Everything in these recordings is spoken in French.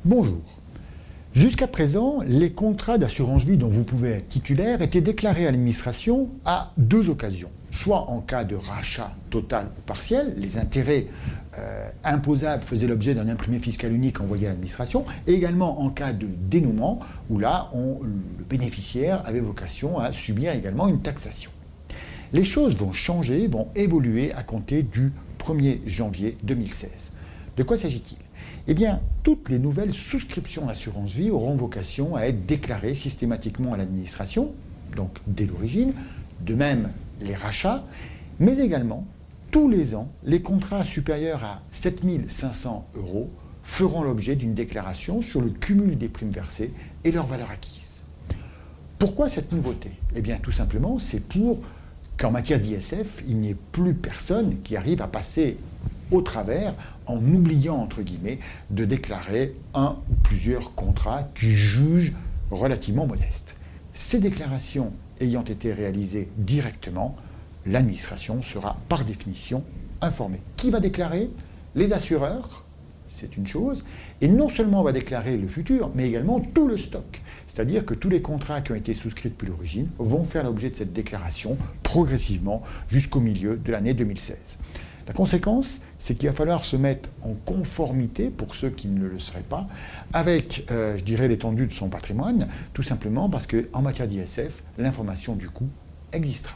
Bonjour. Jusqu'à présent, les contrats d'assurance vie dont vous pouvez être titulaire étaient déclarés à l'administration à deux occasions. Soit en cas de rachat total ou partiel, les intérêts imposables faisaient l'objet d'un imprimé fiscal unique envoyé à l'administration, et également en cas de dénouement, où là, le bénéficiaire avait vocation à subir également une taxation. Les choses vont changer, vont évoluer à compter du 1er janvier 2016. De quoi s'agit-il ? Eh bien, toutes les nouvelles souscriptions d'assurance vie auront vocation à être déclarées systématiquement à l'administration, donc dès l'origine, de même les rachats, mais également, tous les ans, les contrats supérieurs à 7 500 € feront l'objet d'une déclaration sur le cumul des primes versées et leur valeur acquise. Pourquoi cette nouveauté ? Eh bien, tout simplement, c'est pour qu'en matière d'ISF, il n'y ait plus personne qui arrive à passer au travers en oubliant, entre guillemets, de déclarer un ou plusieurs contrats qui jugent relativement modestes. Ces déclarations ayant été réalisées directement, l'administration sera par définition informée. Qui va déclarer ? Les assureurs, c'est une chose, et non seulement on va déclarer le futur, mais également tout le stock. C'est-à-dire que tous les contrats qui ont été souscrits depuis l'origine vont faire l'objet de cette déclaration progressivement jusqu'au milieu de l'année 2016. La conséquence, c'est qu'il va falloir se mettre en conformité, pour ceux qui ne le seraient pas, avec, je dirais, l'étendue de son patrimoine, tout simplement parce qu'en matière d'ISF, l'information du coût existera.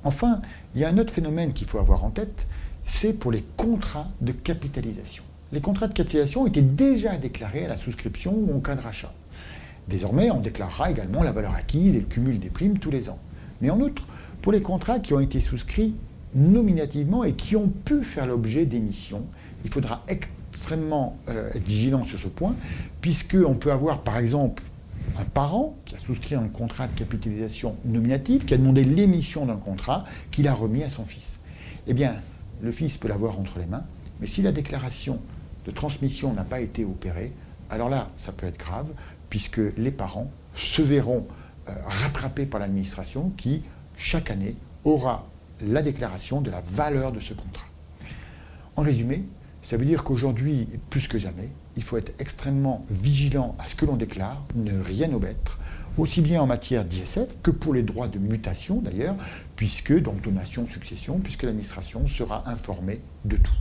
Enfin, il y a un autre phénomène qu'il faut avoir en tête, c'est pour les contrats de capitalisation. Les contrats de capitalisation étaient déjà déclarés à la souscription ou en cas de rachat. Désormais, on déclarera également la valeur acquise et le cumul des primes tous les ans. Mais en outre, pour les contrats qui ont été souscrits nominativement et qui ont pu faire l'objet d'émissions, il faudra extrêmement être vigilant sur ce point, puisqu'on peut avoir par exemple un parent qui a souscrit un contrat de capitalisation nominative, qui a demandé l'émission d'un contrat qu'il a remis à son fils. Eh bien, le fils peut l'avoir entre les mains, mais si la déclaration de transmission n'a pas été opérée, alors là, ça peut être grave, puisque les parents se verront rattrapés par l'administration qui, chaque année, aura la déclaration de la valeur de ce contrat. En résumé, ça veut dire qu'aujourd'hui, plus que jamais, il faut être extrêmement vigilant à ce que l'on déclare, ne rien omettre, aussi bien en matière d'ISF que pour les droits de mutation d'ailleurs, puisque, donc donation, succession, puisque l'administration sera informée de tout.